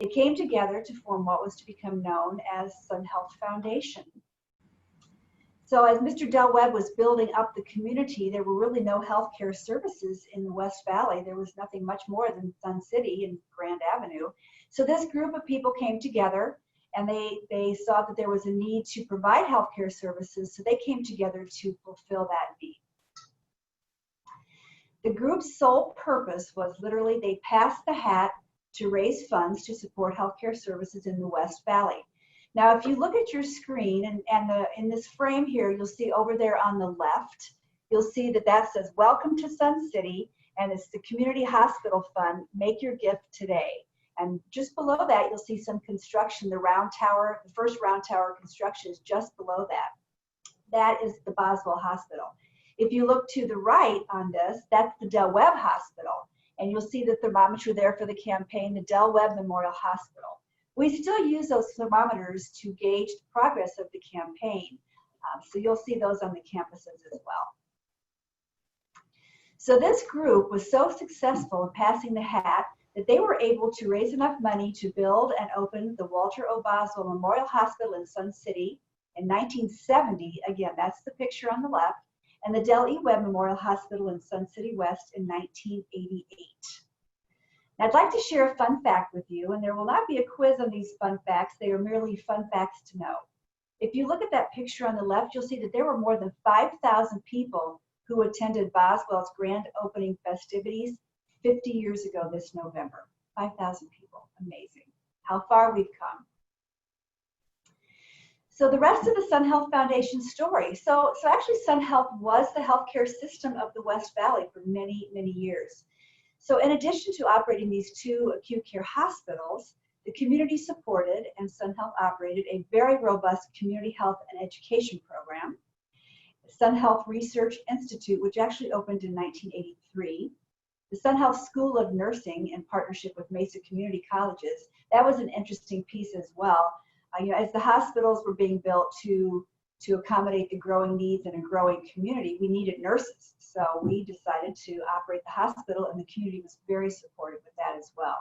They came together to form what was to become known as Sun Health Foundation. So as Mr. Del Webb was building up the community, there were really no healthcare services in the West Valley. There was nothing much more than Sun City and Grand Avenue. So this group of people came together, and they saw that there was a need to provide healthcare services, so they came together to fulfill that need. The group's sole purpose was literally they passed the hat to raise funds to support healthcare services in the West Valley. Now, if you look at your screen, in this frame here, you'll see over there on the left, you'll see that says, "Welcome to Sun City," and it's the Community Hospital Fund, make your gift today. And just below that, you'll see some construction. The round tower, the first round tower construction is just below that. That is the Boswell Hospital. If you look to the right on this, that's the Del Webb Hospital. And you'll see the thermometer there for the campaign, the Del Webb Memorial Hospital. We still use those thermometers to gauge the progress of the campaign. So you'll see those on the campuses as well. So this group was so successful in passing the hat that they were able to raise enough money to build and open the Walter O. Boswell Memorial Hospital in Sun City in 1970. Again, that's the picture on the left. And the Del E. Webb Memorial Hospital in Sun City West in 1988. I'd like to share a fun fact with you, and there will not be a quiz on these fun facts. They are merely fun facts to know. If you look at that picture on the left, you'll see that there were more than 5,000 people who attended Boswell's grand opening festivities 50 years ago this November. 5,000 people. Amazing. How far we've come. So the rest of the Sun Health Foundation story. So actually Sun Health was the healthcare system of the West Valley for many, many years. So in addition to operating these two acute care hospitals, the community supported and Sun Health operated a very robust community health and education program. The Sun Health Research Institute, which actually opened in 1983. The Sun Health School of Nursing in partnership with Mesa Community Colleges. That was an interesting piece as well. As the hospitals were being built to accommodate the growing needs in a growing community, we needed nurses. So we decided to operate the hospital, and the community was very supportive with that as well.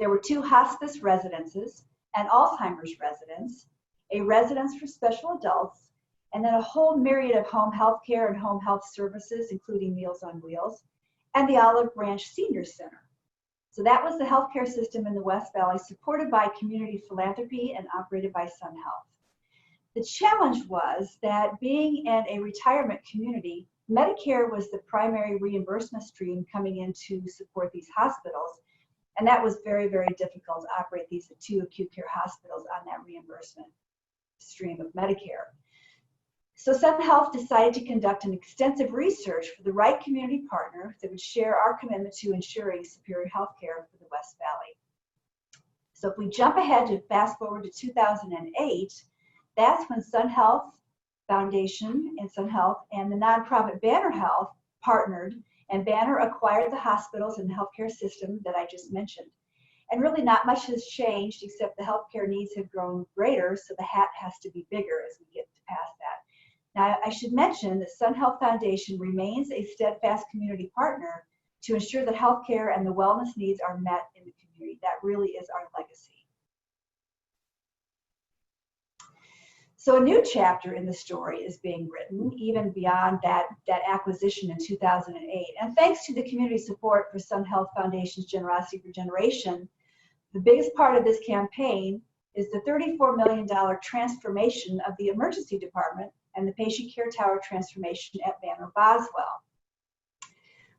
There were 2 hospice residences, an Alzheimer's residence, a residence for special adults, and then a whole myriad of home health care and home health services, including Meals on Wheels, and the Olive Branch Senior Center. So that was the healthcare system in the West Valley, supported by community philanthropy and operated by Sun Health. The challenge was that being in a retirement community, Medicare was the primary reimbursement stream coming in to support these hospitals. And that was very, very difficult to operate these 2 acute care hospitals on that reimbursement stream of Medicare. So Sun Health decided to conduct an extensive research for the right community partner that would share our commitment to ensuring superior health care for the West Valley. So if we jump ahead to fast forward to 2008, that's when Sun Health Foundation and Sun Health and the nonprofit Banner Health partnered, and Banner acquired the hospitals and healthcare system that I just mentioned. And really not much has changed except the healthcare needs have grown greater, so the hat has to be bigger as we get past that. Now, I should mention that Sun Health Foundation remains a steadfast community partner to ensure that healthcare and the wellness needs are met in the community. That really is our legacy. So a new chapter in the story is being written, even beyond that acquisition in 2008. And thanks to the community support for Sun Health Foundation's Generosity for Generation, the biggest part of this campaign is the $34 million transformation of the emergency department and the patient care tower transformation at Banner Boswell.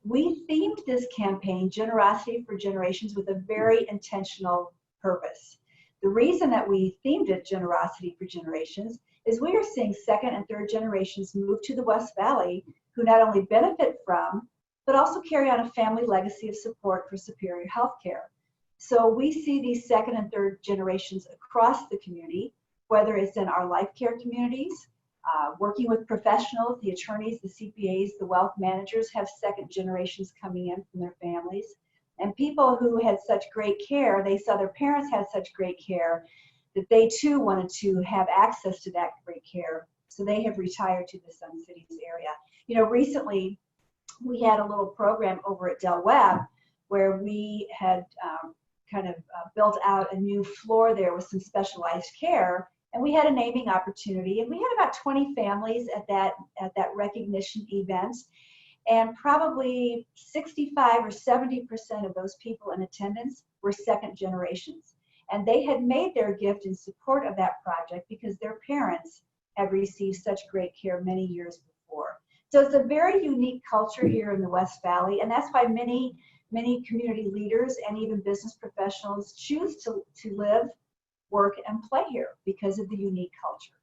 We themed this campaign, Generosity for Generations, with a very intentional purpose. The reason that we themed it Generosity for Generations is we are seeing 2nd and 3rd generations move to the West Valley who not only benefit from, but also carry on a family legacy of support for superior health care. So we see these 2nd and 3rd generations across the community, whether it's in our life care communities, working with professionals, the attorneys, the CPAs, the wealth managers have 2nd generations coming in from their families. And people who had such great care, they saw their parents had such great care that they too wanted to have access to that great care. So they have retired to the Sun Cities area. You know, recently we had a little program over at Del Webb where we had kind of built out a new floor there with some specialized care. And we had a naming opportunity, and we had about 20 families at that recognition event. And probably 65 or 70% of those people in attendance were second generations. And they had made their gift in support of that project because their parents had received such great care many years before. So it's a very unique culture here in the West Valley, and that's why many community leaders and even business professionals choose to live, work, and play here because of the unique culture.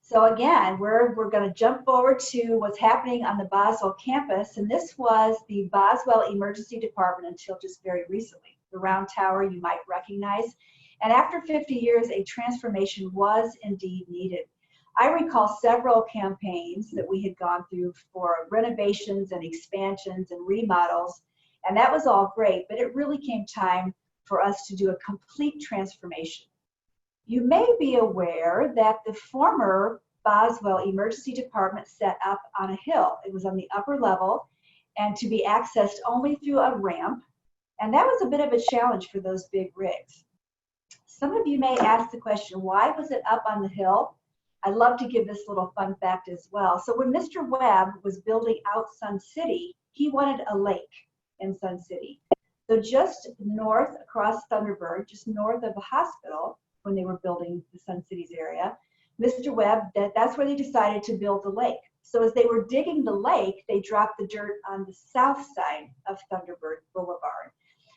So again, we're going to jump forward to what's happening on the Boswell campus, and this was the Boswell Emergency Department until just very recently. The round tower you might recognize. And after 50 years, a transformation was indeed needed. I recall several campaigns that we had gone through for renovations and expansions and remodels, and that was all great, but it really came time for us to do a complete transformation. You may be aware that the former Boswell Emergency Department set up on a hill. It was on the upper level and to be accessed only through a ramp, and that was a bit of a challenge for those big rigs. Some of you may ask the question, why was it up on the hill? I'd love to give this little fun fact as well. So when Mr. Webb was building out Sun City, he wanted a lake in Sun City. So just north across Thunderbird, just north of the hospital, when they were building the Sun Cities area, Mr. Webb, that's where they decided to build the lake. So as they were digging the lake, they dropped the dirt on the south side of Thunderbird Boulevard.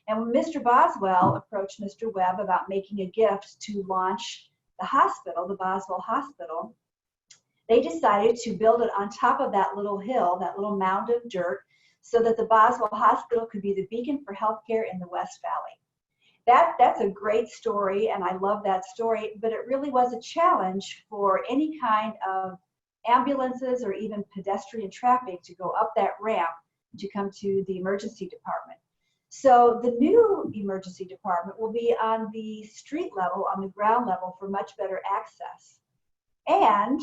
And when Mr. Boswell approached Mr. Webb about making a gift to launch the hospital, the Boswell Hospital, they decided to build it on top of that little hill, that little mound of dirt, so that the Boswell Hospital could be the beacon for healthcare in the West Valley. That's a great story, and I love that story, but it really was a challenge for any kind of ambulances or even pedestrian traffic to go up that ramp to come to the emergency department. So the new emergency department will be on the street level, on the ground level, for much better access. And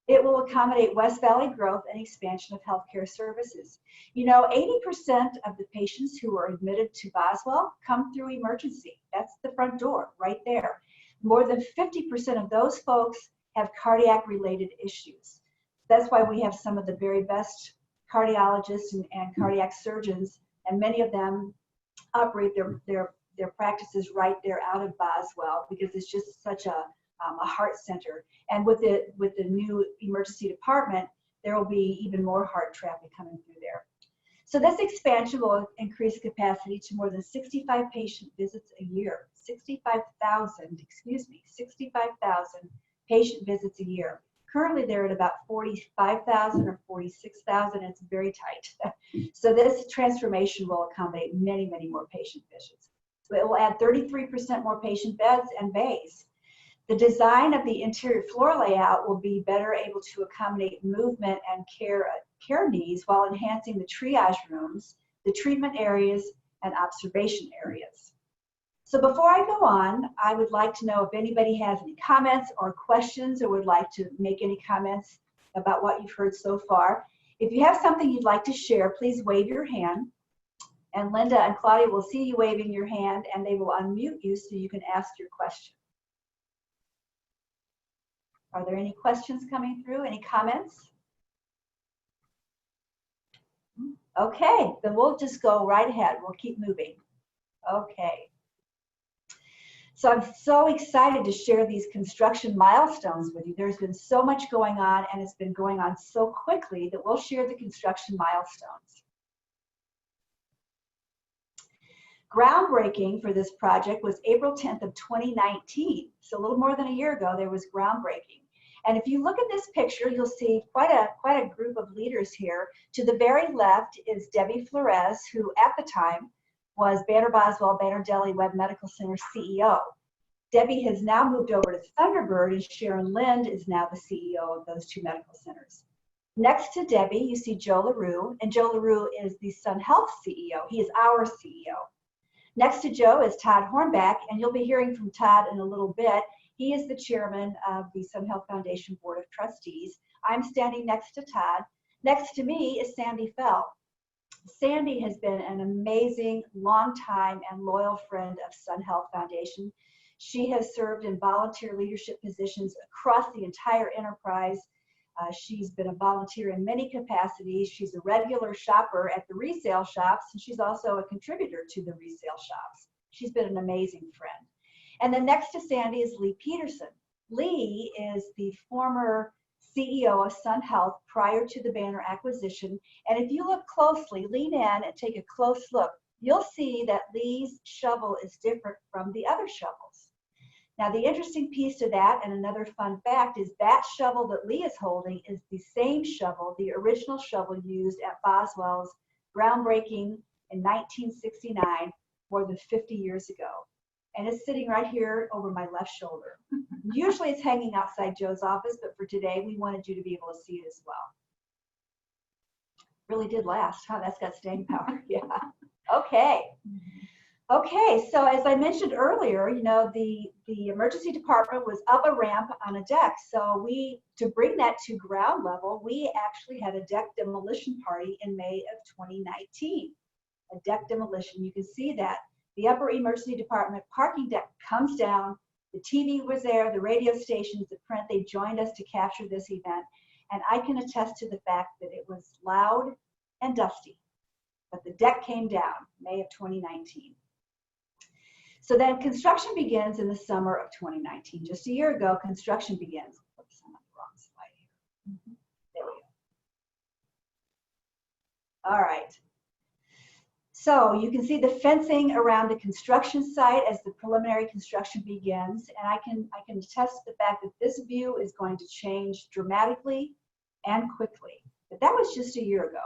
it will accommodate West Valley growth and expansion of healthcare services. You know, 80% of the patients who are admitted to Boswell come through emergency. That's the front door right there. More than 50% of those folks have cardiac-related issues. That's why we have some of the very best cardiologists and cardiac surgeons, and many of them operate their practices right there out of Boswell because it's just such a heart center. And with the new emergency department, there will be even more heart traffic coming through there. So this expansion will increase capacity to more than 65 patient visits a year. 65,000 patient visits a year. Currently, they're at about 45,000 or 46,000. It's very tight. So this transformation will accommodate many, many more patient visits. It will add 33% more patient beds and bays. The design of the interior floor layout will be better able to accommodate movement and care needs while enhancing the triage rooms, the treatment areas, and observation areas. So before I go on, I would like to know if anybody has any comments or questions or would like to make any comments about what you've heard so far. If you have something you'd like to share, please wave your hand. And Linda and Claudia will see you waving your hand, and they will unmute you so you can ask your question. Are there any questions coming through? Any comments? Okay, then we'll just go right ahead. We'll keep moving. Okay. So I'm so excited to share these construction milestones with you. There's been so much going on, and it's been going on so quickly that we'll share the construction milestones. Groundbreaking for this project was April 10th of 2019. So a little more than a year ago, there was groundbreaking. And if you look at this picture, you'll see quite a group of leaders here. To the very left is Debbie Flores, who at the time was Banner Boswell, Banner Deli Webb Medical Center CEO. Debbie has now moved over to Thunderbird, and Sharon Lind is now the CEO of those two medical centers. Next to Debbie, you see Joe LaRue, and Joe LaRue is the Sun Health CEO. He is our CEO. Next to Joe is Todd Hornback, and you'll be hearing from Todd in a little bit. He is the chairman of the Sun Health Foundation Board of Trustees. I'm standing next to Todd. Next to me is Sandy Fell. Sandy has been an amazing, long-time and loyal friend of Sun Health Foundation. She has served in volunteer leadership positions across the entire enterprise. She's been a volunteer in many capacities. She's a regular shopper at the resale shops, and she's also a contributor to the resale shops. She's been an amazing friend. And then next to Sandy is Lee Peterson. Lee is the former CEO of Sun Health prior to the Banner acquisition. And if you look closely, lean in and take a close look, you'll see that Lee's shovel is different from the other shovels. Now, the interesting piece to that, and another fun fact, is that shovel that Lee is holding is the same shovel, the original shovel used at Boswell's groundbreaking in 1969, more than 50 years ago. And it's sitting right here over my left shoulder. Usually it's hanging outside Joe's office, but for today, we wanted you to be able to see it as well. Really did last, huh? That's got staying power. Yeah. Okay. Okay, so as I mentioned earlier, you know, the emergency department was up a ramp on a deck. So to bring that to ground level, we actually had a deck demolition party in May of 2019. A deck demolition, you can see that. The upper emergency department parking deck comes down. The TV was there, the radio stations, the print, they joined us to capture this event. And I can attest to the fact that it was loud and dusty, but the deck came down May of 2019. So then construction begins in the summer of 2019. Just a year ago, construction begins. Oops, I'm on the wrong slide here. There we go. All right. So you can see the fencing around the construction site as the preliminary construction begins. And I can attest to the fact that this view is going to change dramatically and quickly. But that was just a year ago.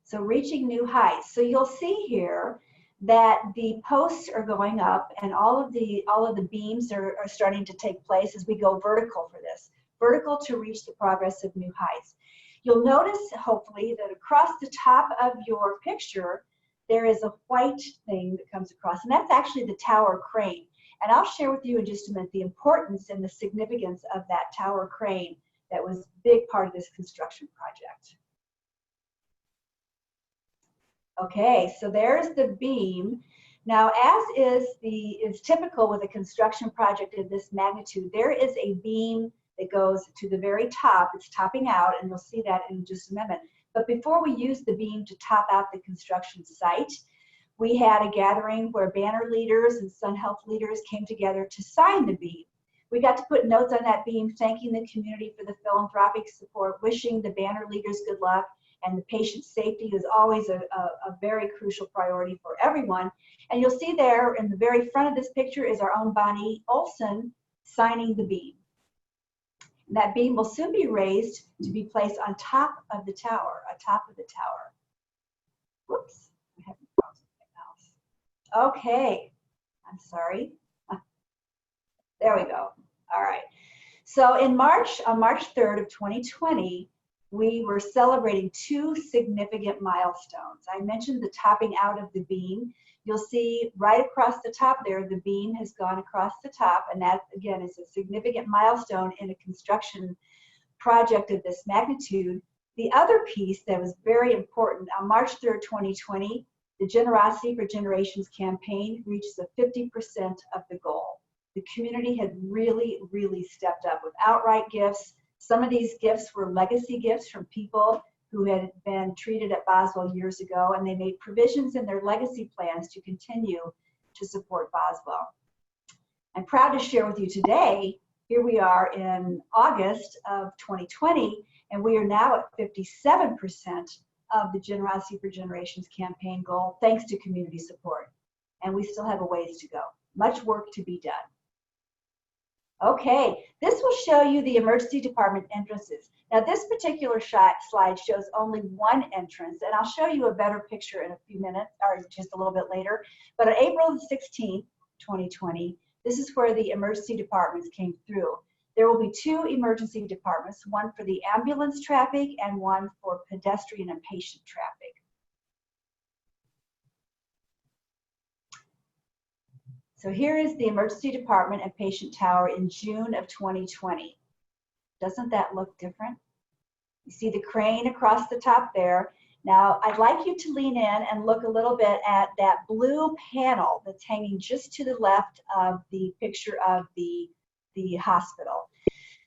So reaching new heights. So you'll see here that the posts are going up and all of the beams are starting to take place as we go vertical for this. Vertical to reach the progress of new heights. You'll notice, hopefully, that across the top of your picture, there is a white thing that comes across, and that's actually the tower crane. And I'll share with you in just a minute the importance and the significance of that tower crane that was a big part of this construction project. Okay, so there's the beam. Now, as is typical with a construction project of this magnitude, there is a beam that goes to the very top. It's topping out, and you'll see that in just a minute. But before we use the beam to top out the construction site, we had a gathering where Banner leaders and Sun Health leaders came together to sign the beam. We got to put notes on that beam, thanking the community for the philanthropic support, wishing the Banner leaders good luck, and the patient safety is always a very crucial priority for everyone. And you'll see there in the very front of this picture is our own Bonnie Olson signing the beam. And that beam will soon be raised to be placed on top of the tower, atop of the tower. Whoops, I haven't paused my mouse. Okay, I'm sorry. There we go. All right. So in March, on March 3rd of 2020, we were celebrating two significant milestones. I mentioned the topping out of the beam. You'll see right across the top there, the beam has gone across the top, and that, again, is a significant milestone in a construction project of this magnitude. The other piece that was very important, on March 3rd, 2020, the Generosity for Generations campaign reached the 50% of the goal. The community had really, really stepped up with outright gifts. Some of these gifts were legacy gifts from people who had been treated at Boswell years ago, and they made provisions in their legacy plans to continue to support Boswell. I'm proud to share with you today, here we are in August of 2020, and we are now at 57% of the Generosity for Generations campaign goal, thanks to community support. And we still have a ways to go. Much work to be done. Okay, this will show you the emergency department entrances. Now this particular slide shows only one entrance, and I'll show you a better picture in a few minutes, or just a little bit later. But on April 16th, 2020, this is where the emergency departments came through. There will be two emergency departments, one for the ambulance traffic and one for pedestrian and patient traffic. So here is the emergency department and patient tower in June of 2020. Doesn't that look different? You see the crane across the top there. Now, I'd like you to lean in and look a little bit at that blue panel that's hanging just to the left of the picture of the hospital.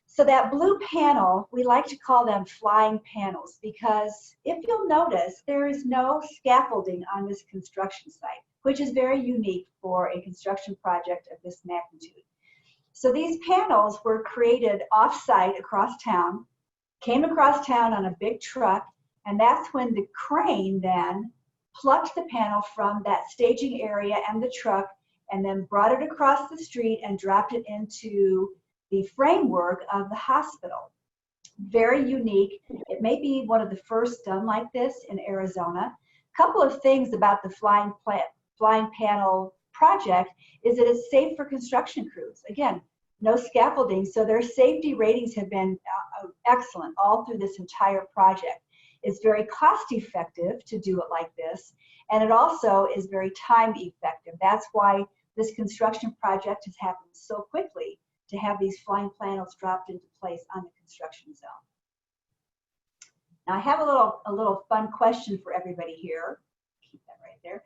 So that blue panel, we like to call them flying panels, because if you'll notice, there is no scaffolding on this construction site, which is very unique for a construction project of this magnitude. So these panels were created off-site across town, came across town on a big truck, and that's when the crane then plucked the panel from that staging area and the truck, and then brought it across the street and dropped it into the framework of the hospital. Very unique. It may be one of the first done like this in Arizona. A couple of things about the flying panel project is that it's safe for construction crews. Again, no scaffolding, so their safety ratings have been excellent all through this entire project. It's very cost effective to do it like this, and it also is very time effective. That's why this construction project has happened so quickly, to have these flying panels dropped into place on the construction zone. Now I have a little fun question for everybody here. Keep that right there.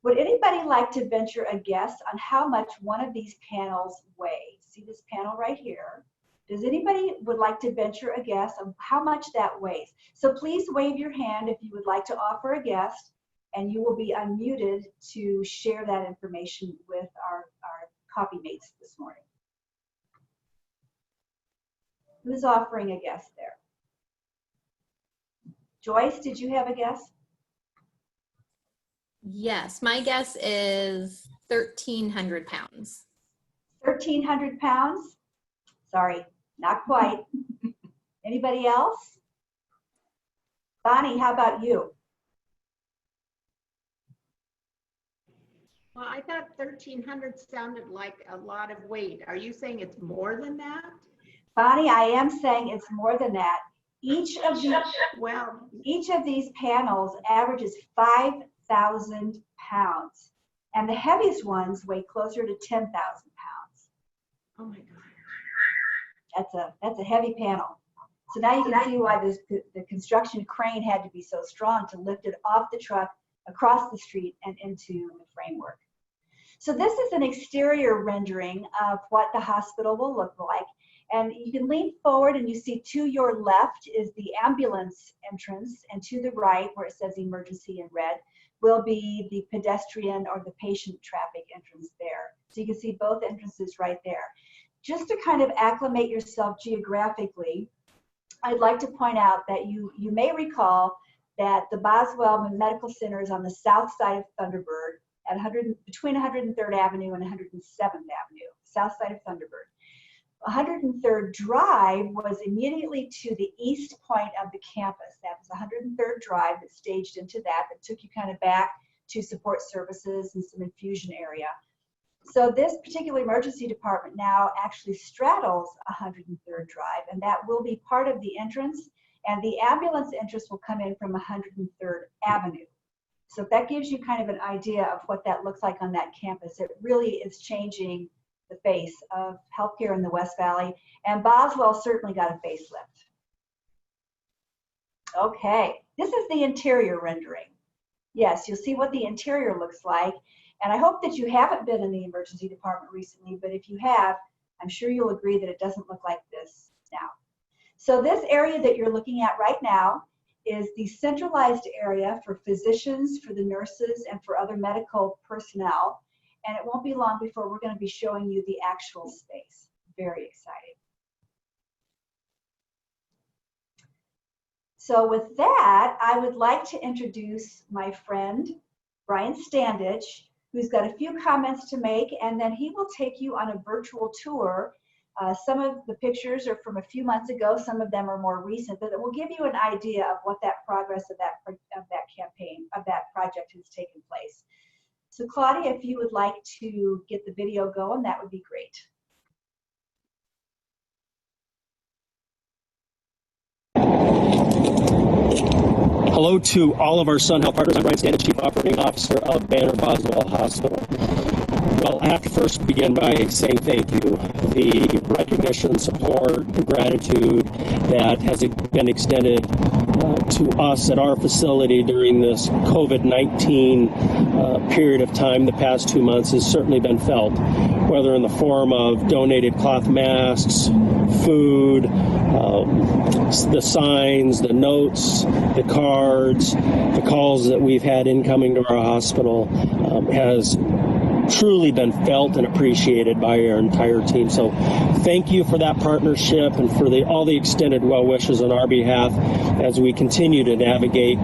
Would anybody like to venture a guess on how much one of these panels weighs? See this panel right here? Does anybody would like to venture a guess of how much that weighs? So please wave your hand if you would like to offer a guess, and you will be unmuted to share that information with our copy mates this morning. Who's offering a guess there? Joyce, did you have a guess? Yes, my guess is 1,300 pounds. 1,300 pounds? Sorry, not quite. Anybody else? Bonnie, how about you? Well, I thought 1,300 sounded like a lot of weight. Are you saying it's more than that? Bonnie, I am saying it's more than that. Each of these panels averages 5,000 pounds, and the heaviest ones weigh closer to 10,000 pounds. Oh my God. That's a heavy panel. So now you can see why the construction crane had to be so strong to lift it off the truck, across the street, and into the framework. So this is an exterior rendering of what the hospital will look like. And you can lean forward and you see to your left is the ambulance entrance, and to the right, where it says emergency in red, will be the pedestrian or the patient traffic entrance there. So you can see both entrances right there. Just to kind of acclimate yourself geographically, I'd like to point out that you may recall that the Boswell Medical Center is on the south side of Thunderbird at between 103rd Avenue and 107th Avenue, south side of Thunderbird. 103rd Drive was immediately to the east point of the campus. That was 103rd Drive that staged into that took you kind of back to support services and some infusion area. So this particular emergency department now actually straddles 103rd Drive, and that will be part of the entrance, and the ambulance entrance will come in from 103rd Avenue. So if that gives you kind of an idea of what that looks like on that campus, it really is changing the face of healthcare in the West Valley, and Boswell certainly got a facelift. Okay, this is the interior rendering. Yes, you'll see what the interior looks like, and I hope that you haven't been in the emergency department recently, but if you have, I'm sure you'll agree that it doesn't look like this now. So this area that you're looking at right now is the centralized area for physicians, for the nurses, and for other medical personnel. And it won't be long before we're going to be showing you the actual space. Very exciting. So with that, I would like to introduce my friend, Brian Standage, who's got a few comments to make, and then he will take you on a virtual tour. Some of the pictures are from a few months ago, some of them are more recent, but it will give you an idea of what that progress of that campaign, of that project has taken place. So Claudia, if you would like to get the video going, that would be great. Hello to all of our Sun Health partners. I'm Brian Standage, Chief Operating Officer of Banner Boswell Hospital. Well, I have to first begin by saying thank you. The recognition, support, and gratitude that has been extended to us at our facility during this COVID-19 period of time, the past 2 months, has certainly been felt, whether in the form of donated cloth masks, food, the signs, the notes, the cards, the calls that we've had incoming to our hospital has truly been felt and appreciated by our entire team. So thank you for that partnership and for all the extended well wishes on our behalf as we continue to navigate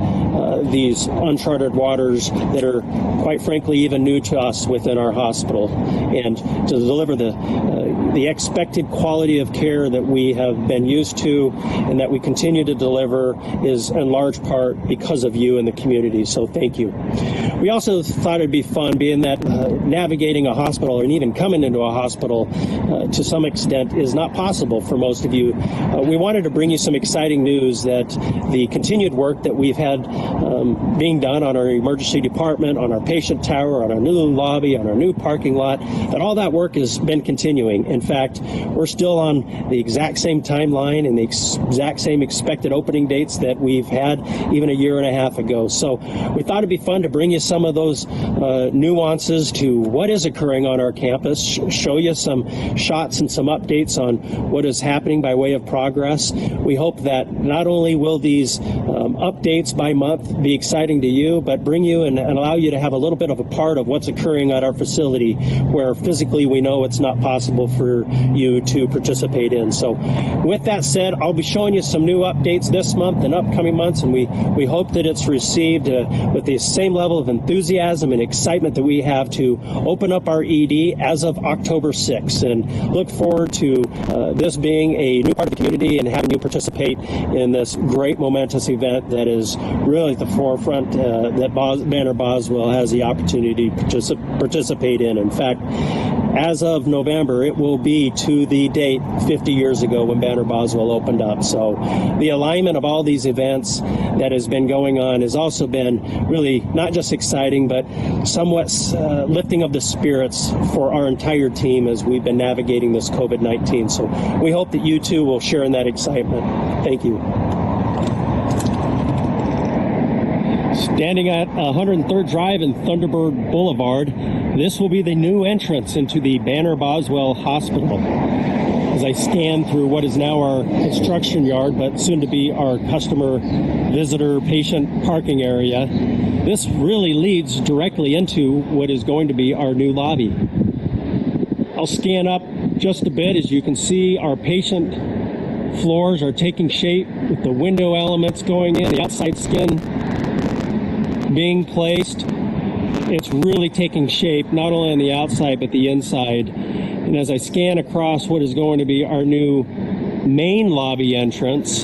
these uncharted waters that are, quite frankly, even new to us within our hospital, and to deliver the expected quality of care that we have been used to and that we continue to deliver is in large part because of you and the community. So thank you. We also thought it'd be fun, being that navigating a hospital and even coming into a hospital to some extent is not possible for most of you. We wanted to bring you some exciting news that the continued work that we've had being done on our emergency department, on our patient tower, on our new lobby, on our new parking lot, that all that work has been continuing. In fact, we're still on the exact same timeline and the exact same expected opening dates that we've had even a year and a half ago. So we thought it'd be fun to bring you some of those nuances to what is occurring on our campus, show you some shots and some updates on what is happening by way of progress. We hope that not only will these updates by month be exciting to you, but bring you and allow you to have a little bit of a part of what's occurring at our facility, where physically we know it's not possible for you to participate in. So with that said, I'll be showing you some new updates this month and upcoming months, and we hope that it's received with the same level of enthusiasm and excitement that we have to open up our ED as of October 6th, and look forward to this being a new part of the community and having you participate in this great momentous event that is really at the forefront that Banner Boswell has the opportunity to participate in. In fact, as of November, it will be to the date 50 years ago when Banner Boswell opened up. So the alignment of all these events that has been going on has also been really not just exciting, but somewhat lifting of the spirits for our entire team as we've been navigating this COVID-19. So we hope that you too will share in that excitement. Thank you. Standing at 103rd Drive and Thunderbird Boulevard, this will be the new entrance into the Banner Boswell Hospital. As I scan through what is now our construction yard, but soon to be our customer, visitor, patient parking area, this really leads directly into what is going to be our new lobby. I'll scan up just a bit. As you can see, our patient floors are taking shape with the window elements going in, the outside skin being placed. It's really taking shape, not only on the outside, but the inside. And as I scan across what is going to be our new main lobby entrance,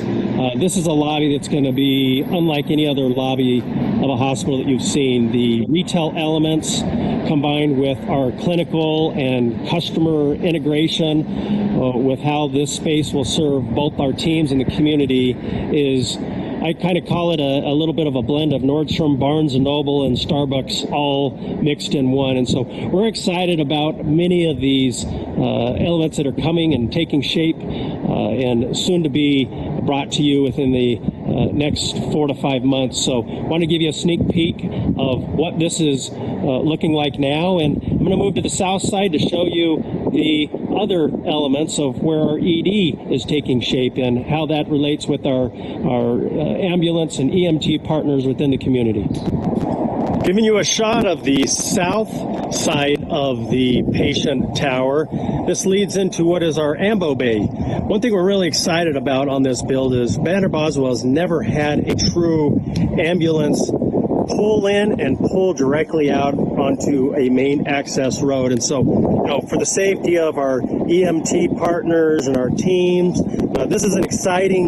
this is a lobby that's going to be unlike any other lobby of a hospital that you've seen. The retail elements combined with our clinical and customer integration with how this space will serve both our teams and the community is, I kind of call it a little bit of a blend of Nordstrom, Barnes & Noble, and Starbucks all mixed in one. And so we're excited about many of these elements that are coming and taking shape and soon to be brought to you within the next 4 to 5 months. So I want to give you a sneak peek of what this is looking like now. And I'm going to move to the south side to show you the other elements of where our ED is taking shape and how that relates with our ambulance and EMT partners within the community. Giving you a shot of the south side of the patient tower. This leads into what is our ambo bay. One thing we're really excited about on this build is Banner Boswell has never had a true ambulance pull in and pull directly out onto a main access road. And so, for the safety of our EMT partners and our teams, this is an exciting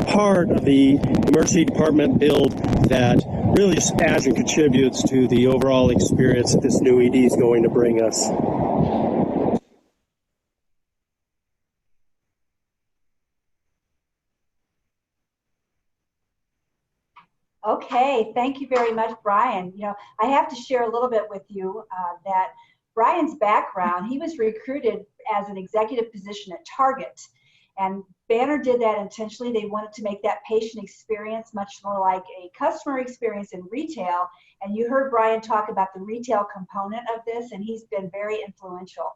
part of the emergency department build that really just adds and contributes to the overall experience that this new ED is going to bring us. Okay, thank you very much, Brian. I have to share a little bit with you that Brian's background, he was recruited as an executive position at Target. And Banner did that intentionally. They wanted to make that patient experience much more like a customer experience in retail. And you heard Brian talk about the retail component of this, and he's been very influential.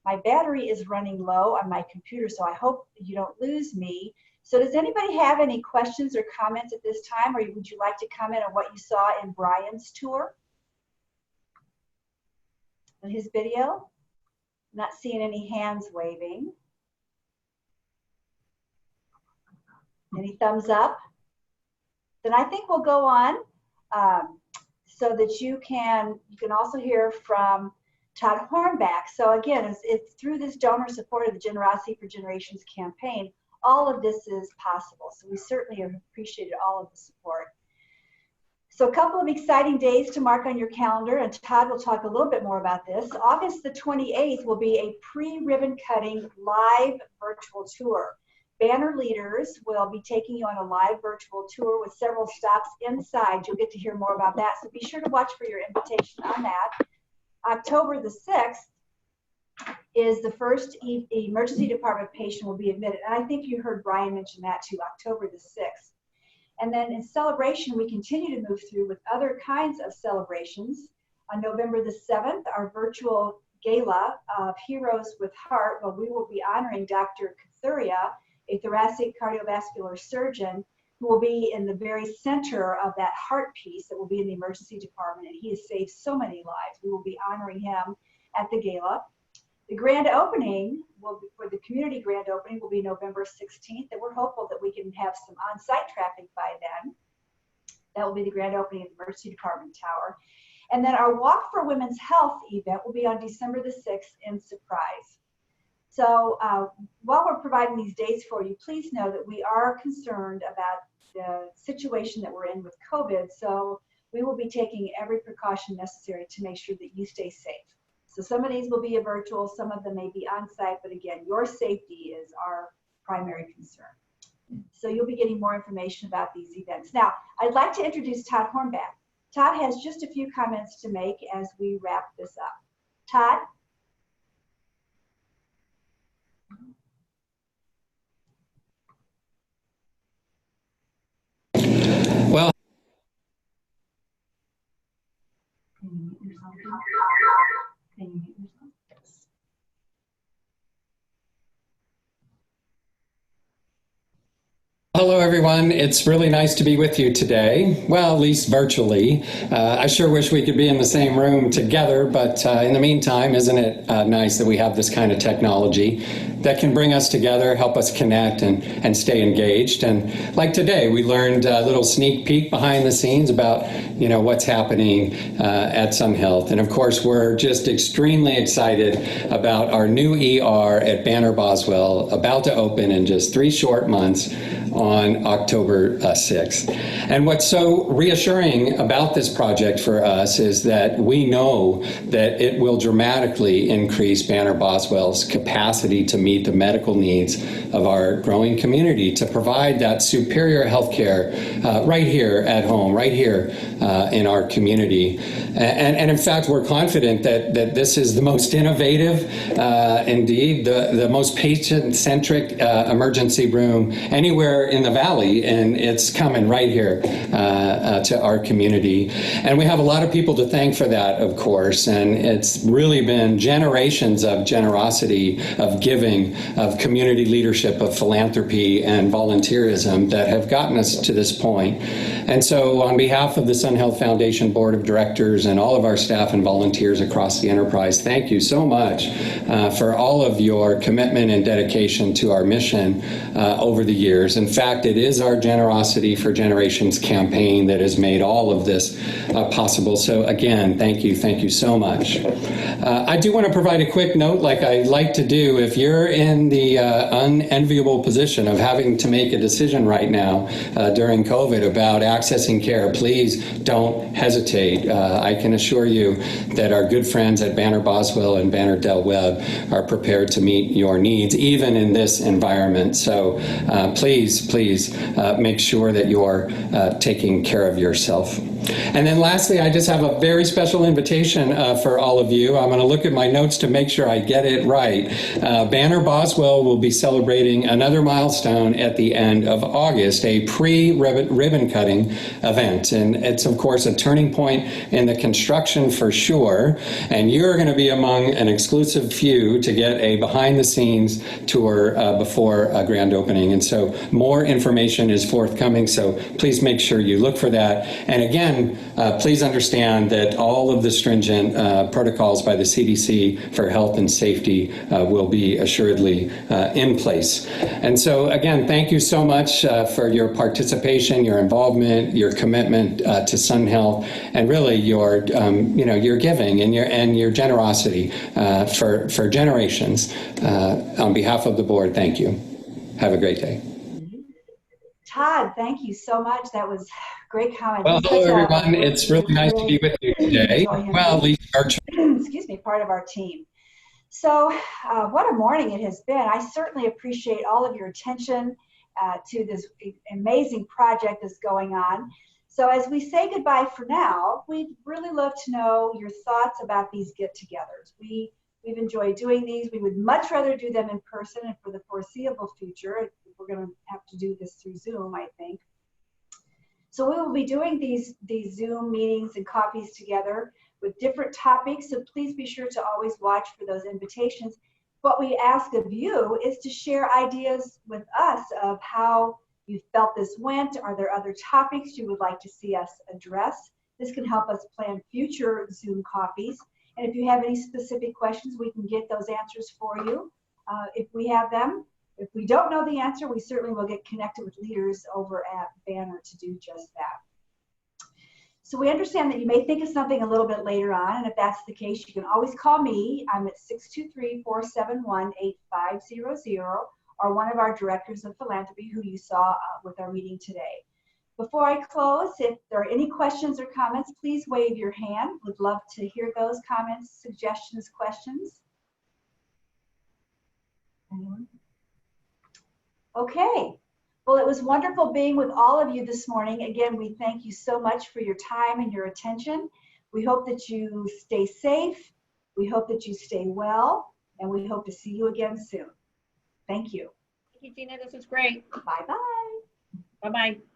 My battery is running low on my computer, so I hope you don't lose me. So does anybody have any questions or comments at this time, or would you like to comment on what you saw in Brian's tour? In his video? Not seeing any hands waving. Any thumbs up? Then I think we'll go on so that you can also hear from Todd Hornback. So again, it's through this donor support of the Generosity for Generations campaign, all of this is possible. So we certainly have appreciated all of the support. So a couple of exciting days to mark on your calendar, and Todd will talk a little bit more about this. August the 28th will be a pre-ribbon cutting live virtual tour. Banner leaders will be taking you on a live virtual tour with several stops inside. You'll get to hear more about that. So be sure to watch for your invitation on that. October the 6th is the first emergency department patient will be admitted. And I think you heard Brian mention that too, October the 6th. And then in celebration, we continue to move through with other kinds of celebrations. On November the 7th, our virtual gala of Heroes with Heart, where we will be honoring Dr. Kathuria, a thoracic cardiovascular surgeon who will be in the very center of that heart piece that will be in the emergency department, and he has saved so many lives. We will be honoring him at the gala. The grand opening for the community grand opening will be November 16th, and we're hopeful that we can have some on-site traffic by then. That will be the grand opening of the emergency department tower. And then our Walk for Women's Health event will be on December the 6th in Surprise. So while we're providing these dates for you, please know that we are concerned about the situation that we're in with COVID. So we will be taking every precaution necessary to make sure that you stay safe. So some of these will be virtual, some of them may be on site, but again, your safety is our primary concern. So you'll be getting more information about these events. Now, I'd like to introduce Todd Hornback. Todd has just a few comments to make as we wrap this up. Todd? Well, hello, everyone. It's really nice to be with you today. Well, at least virtually. I sure wish we could be in the same room together, but in the meantime, isn't it nice that we have this kind of technology that can bring us together, help us connect and stay engaged. And like today, we learned a little sneak peek behind the scenes about, what's happening at Sun Health. And of course, we're just extremely excited about our new ER at Banner Boswell, about to open in just 3 short months on October 6th. And what's so reassuring about this project for us is that we know that it will dramatically increase Banner Boswell's capacity to meet the medical needs of our growing community, to provide that superior health care right here at home, right here in our community. And in fact, we're confident that this is the most innovative, indeed, the most patient-centric emergency room anywhere in the Valley, and it's coming right here to our community. And we have a lot of people to thank for that, of course, and it's really been generations of generosity, of giving, of community leadership, of philanthropy and volunteerism that have gotten us to this point. And so on behalf of the Sun Health Foundation Board of Directors and all of our staff and volunteers across the enterprise, thank you so much for all of your commitment and dedication to our mission over the years. In fact, it is our Generosity for Generations campaign that has made all of this possible. So again, thank you so much. I do want to provide a quick note, like I like to do. If you're in the unenviable position of having to make a decision right now during COVID about accessing care, please don't hesitate. I can assure you that our good friends at Banner Boswell and Banner Del Webb are prepared to meet your needs, even in this environment. So please make sure that you're taking care of yourself. And then lastly, I just have a very special invitation for all of you. I'm going to look at my notes to make sure I get it right. Banner Boswell will be celebrating another milestone at the end of August, a pre-ribbon cutting event. And it's, of course, a turning point in the construction for sure. And you're going to be among an exclusive few to get a behind-the-scenes tour before a grand opening. And so more information is forthcoming, so please make sure you look for that. And again, please understand that all of the stringent protocols by the CDC for health and safety will be assuredly in place. And so again, thank you so much for your participation, your involvement, your commitment to Sun Health, and really your, your giving and your generosity for generations. On behalf of the board, thank you. Have a great day. Todd, thank you so much. That was great comment. Well, hello everyone. It's really nice to be with you today. Well, at least virtually. Excuse me, part of our team. So what a morning it has been. I certainly appreciate all of your attention to this amazing project that's going on. So as we say goodbye for now, we'd really love to know your thoughts about these get-togethers. We've enjoyed doing these. We would much rather do them in person, and for the foreseeable future, we're going to have to do this through Zoom, I think. So we will be doing these Zoom meetings and coffees together with different topics, so please be sure to always watch for those invitations. What we ask of you is to share ideas with us of how you felt this went. Are there other topics you would like to see us address? This can help us plan future Zoom coffees. And if you have any specific questions, we can get those answers for you if we have them. If we don't know the answer, we certainly will get connected with leaders over at Banner to do just that. So we understand that you may think of something a little bit later on, and if that's the case, you can always call me. I'm at 623-471-8500, or one of our directors of philanthropy who you saw with our meeting today. Before I close, if there are any questions or comments, please wave your hand. Would love to hear those comments, suggestions, questions. Anyone? Okay. Well, it was wonderful being with all of you this morning. Again, we thank you so much for your time and your attention. We hope that you stay safe. We hope that you stay well, and we hope to see you again soon. Thank you. Thank you, Gina. This was great. Bye-bye. Bye-bye.